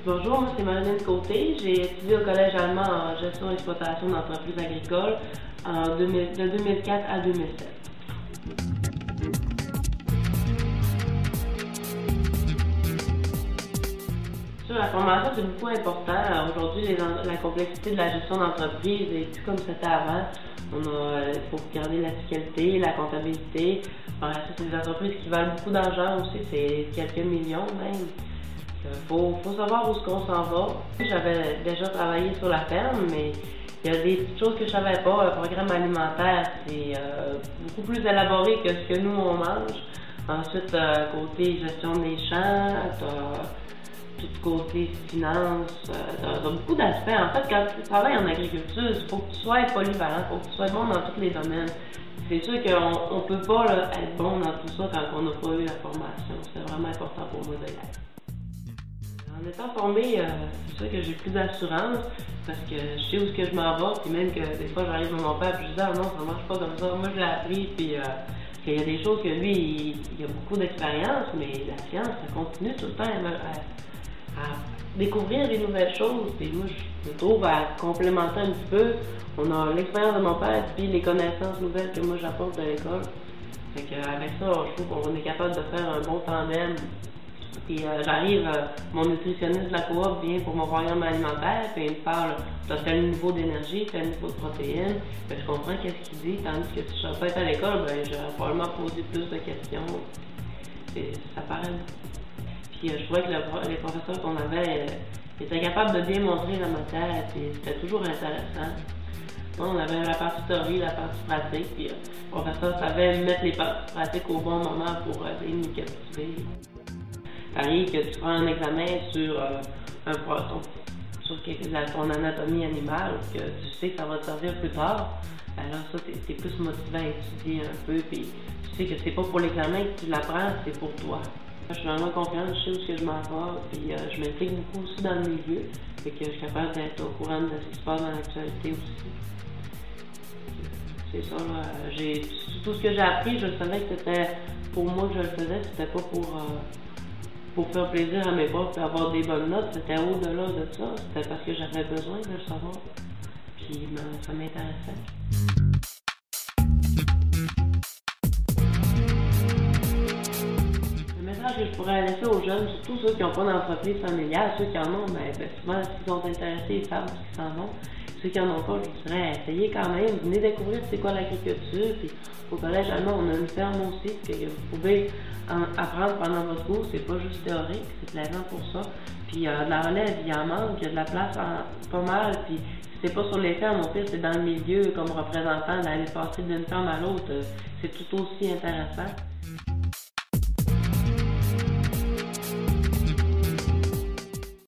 Bonjour, moi c'est Marilyn Côté. J'ai étudié au Collège allemand en gestion et exploitation d'entreprises agricoles de 2004 à 2007. Sur la formation, c'est beaucoup important. Aujourd'hui, la complexité de la gestion d'entreprise n'est plus comme c'était avant. Il faut regarder la fiscalité, la comptabilité. C'est des entreprises qui valent beaucoup d'argent aussi, c'est quelques millions même. Faut savoir où est-ce qu'on s'en va. J'avais déjà travaillé sur la ferme, mais il y a des petites choses que je savais pas. Le programme alimentaire, c'est beaucoup plus élaboré que ce que nous, on mange. Ensuite, côté gestion des champs, tout côté finance, t'as beaucoup d'aspects. En fait, quand tu travailles en agriculture, il faut que tu sois polyvalent, il faut que tu sois bon dans tous les domaines. C'est sûr qu'on ne peut pas être bon dans tout ça quand on n'a pas eu la formation. C'est vraiment important pour moi de l'être. En étant formée, c'est sûr que j'ai plus d'assurance parce que je sais où est-ce que je m'en vais, puis même que des fois j'arrive à mon père et je dis « Ah non, ça marche pas comme ça ». Moi je l'ai appris, puis qu'il y a des choses que lui, il a beaucoup d'expérience, mais la science, ça continue tout le temps à découvrir des nouvelles choses. Puis moi, je me trouve à complémenter un petit peu. On a l'expérience de mon père, puis les connaissances nouvelles que moi j'apporte de l'école. Fait qu'avec ça, je trouve qu'on est capable de faire un bon tandem. Puis j'arrive, mon nutritionniste de la coop vient pour mon programme alimentaire, puis il me parle, tu as tel niveau d'énergie, tel niveau de protéines, puis je comprends qu'est-ce qu'il dit, tandis que si je n'avais pas été à l'école, ben j'aurais probablement posé plus de questions. Et ça paraît. Puis je trouvais que les professeurs qu'on avait étaient capables de bien montrer la matière, puis c'était toujours intéressant. On avait la partie théorie, la partie pratique, puis le professeur savait mettre les parties pratiques au bon moment pour bien nous captiver. Ça arrive que tu prends un examen sur un poisson, sur ton anatomie animale, que tu sais que ça va te servir plus tard. Alors ça, t'es plus motivé à étudier un peu, puis tu sais que c'est pas pour l'examen que tu l'apprends, c'est pour toi. Je suis vraiment confiante, je sais où que je m'en vais, puis je m'implique beaucoup aussi dans le milieu, fait que je suis capable d'être au courant de ce qui se passe dans l'actualité aussi. C'est ça, tout ce que j'ai appris, je savais que c'était pour moi que je le faisais, c'était pas pour faire plaisir à mes profs et avoir des bonnes notes, c'était au-delà de ça, c'était parce que j'avais besoin de le savoir, puis ça m'intéressait. Le message que je pourrais laisser aux jeunes, surtout ceux qui n'ont pas d'entreprise familiale, ceux qui en ont, souvent s'ils sont intéressés, ils savent ce qu'ils s'en vont. Ceux qui n'en ont pas, je dirais, essayez quand même, venez découvrir c'est quoi l'agriculture, puis au Collège allemand, on a une ferme aussi, que vous pouvez apprendre pendant votre cours, c'est pas juste théorique, c'est plaisant pour ça. Puis de la relève, il y en manque, il y a de la place pas mal, puis si c'est pas sur les fermes, au pire, c'est dans le milieu comme représentant, d'aller passer d'une ferme à l'autre, c'est tout aussi intéressant.